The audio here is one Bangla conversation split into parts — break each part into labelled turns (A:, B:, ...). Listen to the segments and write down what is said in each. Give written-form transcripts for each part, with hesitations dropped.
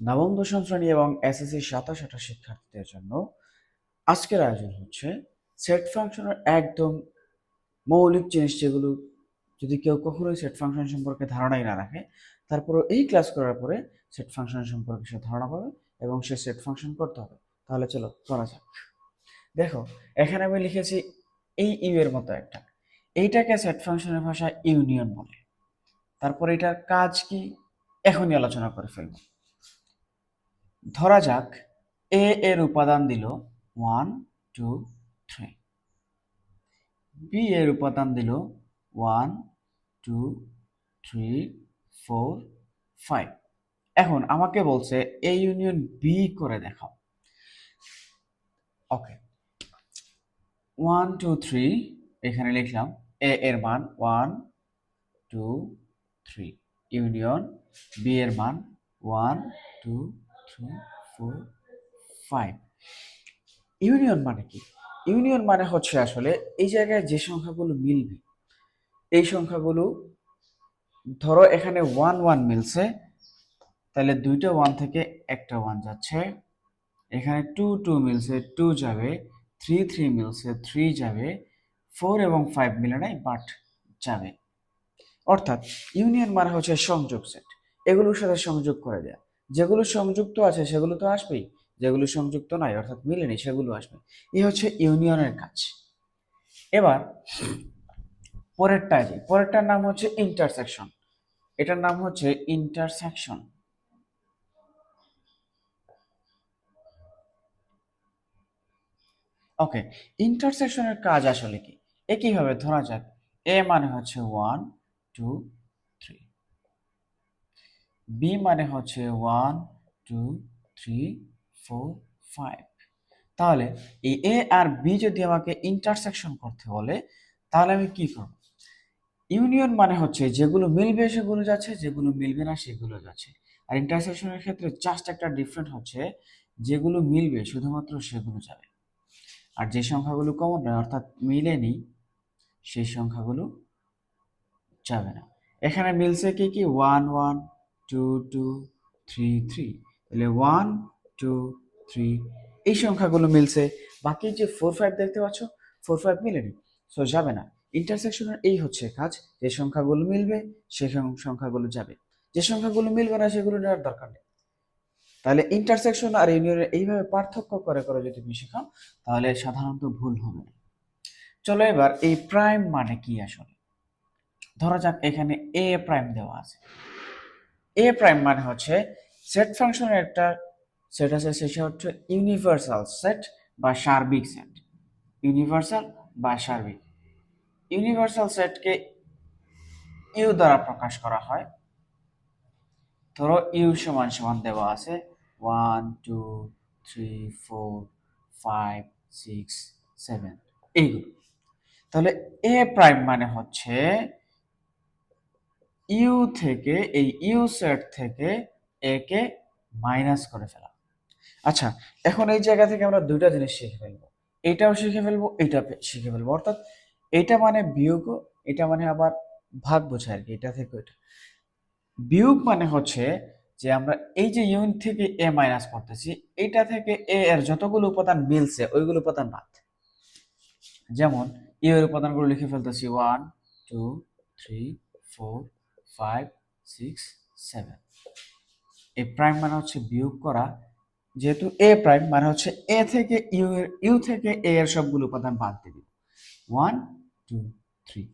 A: নবম দশম শ্রেণী এবং এসএসসি 27-28 শিক্ষার্থীদের জন্য আজকের আয়োজন হচ্ছে সেট ফাংশনের একদম মৌলিক জিনিস, যেগুলো যদি কেউ কখনোই সেট ফাংশন সম্পর্কে ধারণাই না রাখে, তারপরও এই ক্লাস করার পরে সেট ফাংশন সম্পর্কে সে ধারণা পাবে এবং সে সেট ফাংশন করতে হবে। তাহলে চলো করা যাক। দেখো, এখানে আমি লিখেছি এই ইউ এর মতো একটা, এইটাকে সেট ফাংশনের ভাষায় ইউনিয়ন বলে। তারপর এটার কাজ কি এখনই আলোচনা করে ফেলবো। ধরা যাক এ এর উপাদান দিল 1 2 3, বি এর উপাদান দিল 1 2 3 4 5। এখন আমাকে বলছে এ ইউনিয়ন বি করে দেখাও। ওকে, 1 2 3 এখানে লিখলাম এ এর মান 1 2 3, ইউনিয়ন বি এর মান 1 2 3 4 5। ইউনিয়ন মানে কি? ইউনিয়ন মানে হচ্ছে আসলে এই জায়গায় যে সংখ্যাগুলো মিলবে, এই সংখ্যাগুলো, ধরো এখানে 1 1 মিলছে, তাহলে দুইটা 1 থেকে একটা 1 যাচ্ছে। এখানে 2 2 মিলছে, 2 যাবে। 3 3 মিলছে, 3 যাবে। 4 এবং 5 মিলে নাই, বাট যাবে। অর্থাৎ ইউনিয়ন মানে হচ্ছে সংযোগ সেট, এগুলোর সাথে সংযোগ করে দেয়া। যেগুলো সংযুক্ত আছে সেগুলো তো আসবেই, যেগুলো সংযুক্ত নাই অর্থাৎ মিলেনি সেগুলো আসবে। এই হচ্ছে ইউনিয়নের কাজ। এবার পরেরটার নাম হচ্ছে ইন্টারসেকশন। এটার নাম হচ্ছে ইন্টারসেকশন। ওকে, ইন্টারসেকশনের কাজ আসলে কি? একইভাবে ধরা যাক এ মানে হচ্ছে 1 2 3, বি মানে হচ্ছে 1 2 3 4 5। তাহলে এই এ আর বি যদি আমাকে ইন্টারসেকশন করতে বলে, তাহলে আমি কি করব? ইউনিয়ন মানে হচ্ছে যেগুলো মিলবে সেগুলো যাচ্ছে, যেগুলো মিলবে না সেগুলো যাচ্ছে। আর ইন্টারসেকশনের ক্ষেত্রে জাস্ট একটা ডিফারেন্ট হচ্ছে, যেগুলো মিলবে শুধুমাত্র সেগুলো যাবে, আর যে সংখ্যাগুলো কমন নয় অর্থাৎ মিলেনি সেই সংখ্যাগুলো যাবে না। এখানে মিলছে কি কি? 1 1 2 2 3 3, তাহলে 1 2 3 এই সংখ্যাগুলো মিলছে। বাকি যে 4 5 দেখতে পাচ্ছ, 4 5 মিলেনি, সো যাবে না। ইন্টারসেকশনের এই হচ্ছে কাজ, যে সংখ্যাগুলো মিলবে সে সংখ্যাগুলো যাবে, যে সংখ্যাগুলো মিলবে না সেগুলো নেওয়ার দরকার নেই। তাহলে ইন্টারসেকশন আর ইউনিয়নের এইভাবে পার্থক্য করে করে যদি তুমি শেখাও, তাহলে সাধারণত ভুল হবে না। চলো এবার এই প্রাইম মানে কি আসলে। ধরা যাক এখানে এ প্রাইম দেওয়া আছে। এ প্রাইম মানে হচ্ছে সেট ফাংশনের একটা সেট আছে, সেটা হচ্ছে ইউনিভার্সাল সেট বা সার্বিক সেট। ইউনিভার্সাল বা সার্বিক। ইউনিভার্সাল সেটকে ইউ দ্বারা প্রকাশ করা হয়। ধরো ইউ সমান সমান দেওয়া আছে 1 2 3 4 5 6 7 এইগুলো। তাহলে এ প্রাইম মানে হচ্ছে ইউ থেকে, এই ইউ সেট থেকে এ কে মাইনাস করে ফেলা। আচ্ছা, এখন এই জায়গা থেকে আমরা দুইটা জিনিস শিখে ফেলবো, এইটাও শিখে ফেলবো, এইটা শিখে ফেলবো। অর্থাৎ এটা মানে বিয়োগ, এটা মানে আবার ভাগ বোঝায় আর কি, এটা থেকে ওইটা। বিয়োগ মানে হচ্ছে যে আমরা এই যে ইউনিট থেকে এ মাইনাস করতেছি, এটা থেকে এ এর যতগুলো উপাদান মিলছে ওইগুলো উপাদান বাদ। যেমন ইউ এর উপাদানগুলো লিখে ফেলতেছি 1 2 3 4 5 6 7। এ প্রাইম মানে হচ্ছে বিয়োগ করা, যেহেতু এ প্রাইম মানে হচ্ছে এ থেকে ইউ থেকে এ এর সবগুলো উপাদান বাদ দিবি। 1 2 3।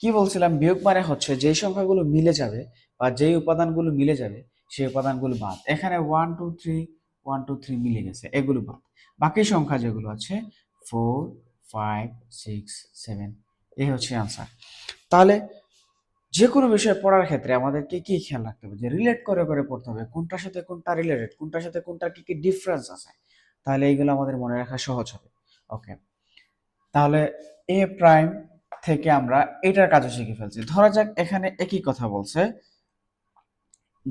A: কি বলছিলাম? বিয়োগ মানে হচ্ছে যেই সংখ্যাগুলো মিলে যাবে বা যেই উপাদানগুলো মিলে যাবে সেই উপাদানগুলো বাদ। এখানে 1 2 3 1 2 3 মিলে গেছে, এগুলো বাদ। বাকি সংখ্যা যেগুলো আছে 4 5 6 7, এই হচ্ছে আনসার। তাহলে যে কোনো বিষয় পড়ার ক্ষেত্রে আমাদেরকে কি খেয়াল রাখতে হবে? যে রিলেট করে করে পড়তে হবে, কোনটার সাথে কোনটা রিলেটেড, কোনটার সাথে কোনটার কি কি ডিফারেন্স আছে। তাহলে এইগুলো আমাদের মনে রাখা সহজ হবে। ওকে, তাহলে এ প্রাইম থেকে আমরা এটার কাজও শিখে ফেলছি। ধরা যাক এখানে একই কথা বলছে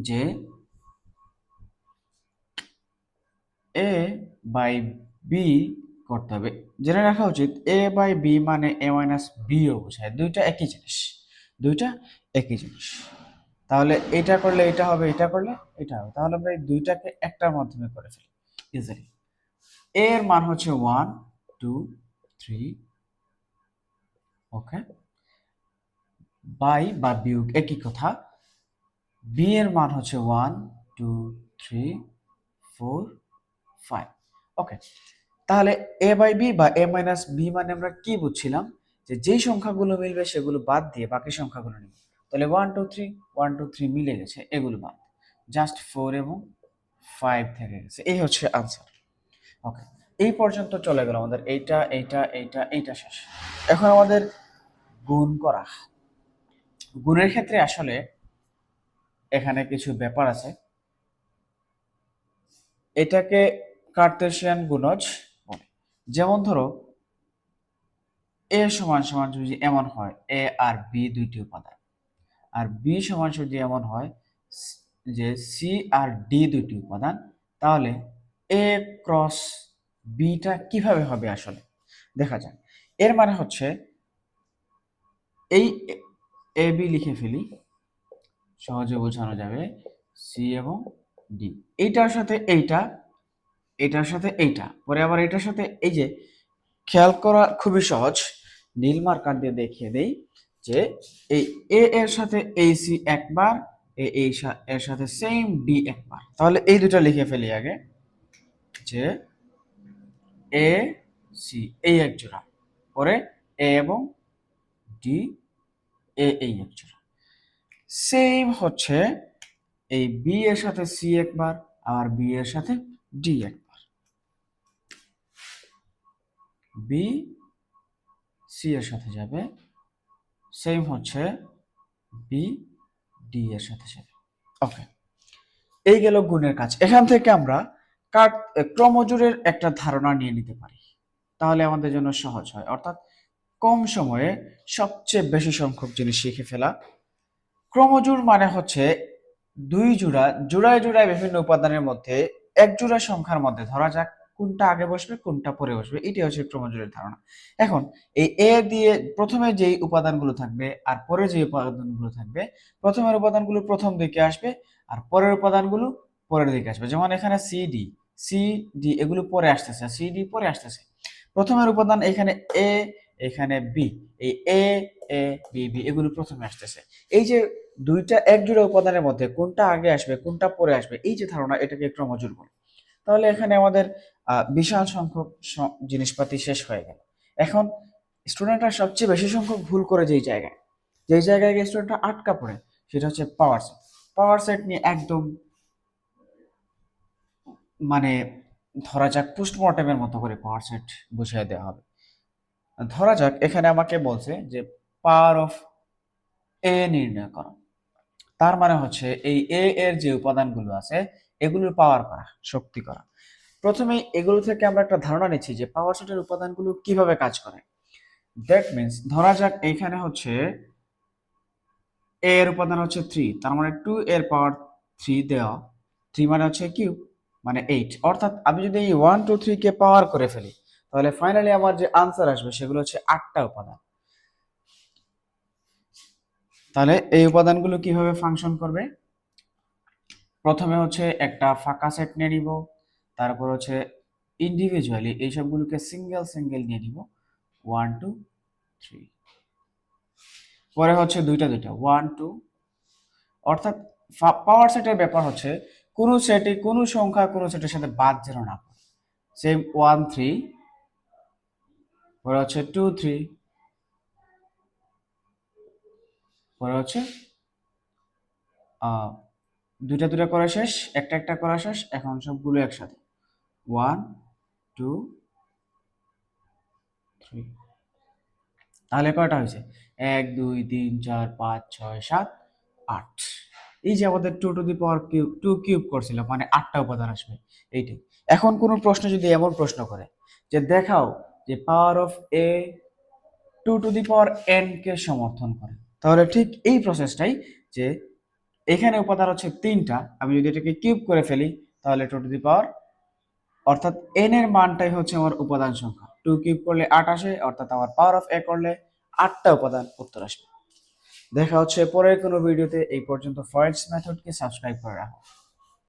A: যে এ বাই বি করতে হবে। জেনে রাখা উচিত এ বাই বি মানে এ মাইনাস বিও বোঝায়, দুইটা একই জিনিস, দুইটা একই জিনিস। তাহলে এটা করলে এটা হবে, এটা করলে এটা হবে, তাহলে আমরা এই দুইটাকে একটার মাধ্যমে করে ফেলি ইজিলি। এ এর মান হচ্ছে 1 2 3, ওকে, বাই বা বিয়োগ একই কথা। বি এর মান হচ্ছে 1 2 3 4 5, ওকে। তাহলে এ বাই বি বা এ মাইনাস বি মানে আমরা কি বুঝছিলাম, যে যেই সংখ্যাগুলো মিলবে সেগুলো বাদ দিয়ে বাকি সংখ্যাগুলো নিব। তাহলে 1 2 3 মিলে গেছে, এগুলো বাদ, জাস্ট 4 এবং 5 থেকে গেছে। এই হচ্ছে আনসার, ওকে। এই পর্যন্ত চলে গেল আমাদের এইটা এইটা এইটা এইটা শেষ। এখন আমাদের গুণ করা। গুণের ক্ষেত্রে আসলে এখানে কিছু ব্যাপার আছে। এটাকে কার্তেশিয়ান গুণজ বলে। যেমন ধরো এ সমান সমান যদি এমন হয়, এ আর বি দুইটি উপাদান, আর বি সমান যদি এমন হয় যে সি আর ডি দুইটি উপাদান, তাহলে এ ক্রস বিটা কিভাবে হবে আসলে দেখা যাক। এর মানে হচ্ছে এই এ বি লিখে ফেলি, সহজে বোঝানো যাবে। সি এবং ডি, এইটার সাথে এইটা, এটার সাথে এইটা, পরে আবার এটার সাথে এই যে, খেয়াল করা খুবই সহজ, নীল মার্কার দিয়ে দেখিয়ে দেই যে এই এ এর সাথে এই সি একবার, এর সাথে সেম ডি একবার। তাহলে এই দুটো লিখে ফেলি আগে, যে এ সি এই এক জোড়া, পরে এ এবং ডি এই এক জোড়া। সেম হচ্ছে এই বি এর সাথে সি একবার, আর বি এর সাথে ডি একবার, বি সি এর সাথে যাবে, সেম হচ্ছে বি ডি এর সাথে যাবে, ওকে। এই গেল গুণের কাজ। এখান থেকে আমরা ক্রমজোড়ের একটা ধারণা নিয়ে নিতে পারি, তাহলে আমাদের জন্য সহজ হয়, অর্থাৎ কম সময়ে সবচেয়ে বেশি সংখ্যক জিনিস শিখে ফেলা। ক্রমজোড় মানে হচ্ছে দুই জোড়া জোড়ায় জোড়ায় বিভিন্ন উপাদানের মধ্যে এক জোড়া সংখ্যার মধ্যে ধরা যাক কোনটা আগে বসবে কোনটা পরে বসবে, এটি হচ্ছে ক্রমজোড়ের ধারণা। এখন এই এ দিয়ে প্রথমে যেই উপাদানগুলো থাকবে আর পরে যে উপাদানগুলো থাকবে, প্রথমের উপাদানগুলো প্রথম দিকে আসবে আর পরের উপাদানগুলো পরের দিকে আসবে। যেমন এখানে সি ডি এগুলো পরে আসতেছে, সি ডি পরে আসতেছে। প্রথমের উপাদান এখানে এ, এখানে বি, এই এ এ বি বি এগুলো প্রথমে আসতেছে। এই যে দুইটা এক জোড়া উপাদানের মধ্যে কোনটা আগে আসবে কোনটা পরে আসবে, এই যে ধারণা, এটাকে ক্রমজোড় বলে। তাহলে এখানে আমাদের বিশাল সংখ্যক জিনিসপাতি শেষ হয়ে গেল। এখন স্টুডেন্টরা সবচেয়ে বেশি সংখ্যক ভুল করে যেই জায়গায় গিয়ে স্টুডেন্টরা আটকা পড়ে, সেটা হচ্ছে পাওয়ার সেট। পাওয়ার সেট নিয়ে একদম মানে ধরা যাক পোস্টমর্টেমের মতো করে পাওয়ার সেট বুঝিয়ে দেওয়া হবে। ধরা যাক এখানে আমাকে বলছে যে পাওয়ার অফ এ নির্ণয় করো, তার মানে হচ্ছে এই এ এর যে উপাদানগুলো আছে এগুলোর পাওয়ার করা, শক্তি করা। প্রথমেই এগুলো থেকে আমরা একটা ধারণা নিচ্ছি যে পাওয়ার সেটের উপাদানগুলো কিভাবে কাজ করে। দ্যাট মিন্স ধরা যাক এইখানে হচ্ছে এ এর উপাদান হচ্ছে 3, তার মানে 2 এর পাওয়ার 3 দেওয়া, 3 মানে হচ্ছে কিউব, মানে 8। অর্থাৎ আমি যদি এই 1 2 3 কে পাওয়ার করে ফেলি, তাহলে ফাইনালি আমার যে আনসার আসবে সেগুলো হচ্ছে 8টা উপাদান। তাহলে এই উপাদানগুলো কিভাবে ফাংশন করবে, প্রথমে হচ্ছে একটা ফাঁকা সেট নিয়ে নিব, তারপর হচ্ছে ইন্ডিভিজুয়ালি এই সবগুলোকে সিঙ্গেল সিঙ্গেল নিয়ে নিব, 1 2 3, পরে হচ্ছে দুইটা দুইটা 1 2। অর্থাৎ পাওয়ার সেটের ব্যাপার হচ্ছে কোনো সেটে কোনো সংখ্যা কোনো সেটের সাথে বাদ যেন না পড়ে। সেম 1 3, পরে হচ্ছে 2 3, পরে হচ্ছে দুইটা দুইটা করা শেষ, একটা একটা করা শেষ, এখন সবগুলো একসাথে 1 2 3। তাহলে কয়টা হয়েছে, 1 2 3 4 5 6 7 8। এই যে আমাদের 2 to the power cube 2 cube করছিলাম, মানে 8টা উপাদান আসবে এইটাই। এখন কোন প্রশ্ন যদি এমন প্রশ্ন করে যে দেখাও যে power of A 2 to the power n কে সমর্থন করে, তাহলে ঠিক এই প্রসেসটাই, যে এখানে উপাদান হচ্ছে 3টা, আমি যদি এটাকে কিউব করে ফেলি তাহলে 2 টু দি পাওয়ার, অর্থাৎ n এর মানটাই হচ্ছে আমার উপাদান সংখ্যা। 2 কিউব করলে 8 আসে, অর্থাৎ আমার পাওয়ার অফ a করলে 8টা উপাদান উত্তর আসবে। দেখা হচ্ছে পরের কোনো ভিডিওতে। এই পর্যন্ত ফরেক্স মেথডকে সাবস্ক্রাইব করে রাখো।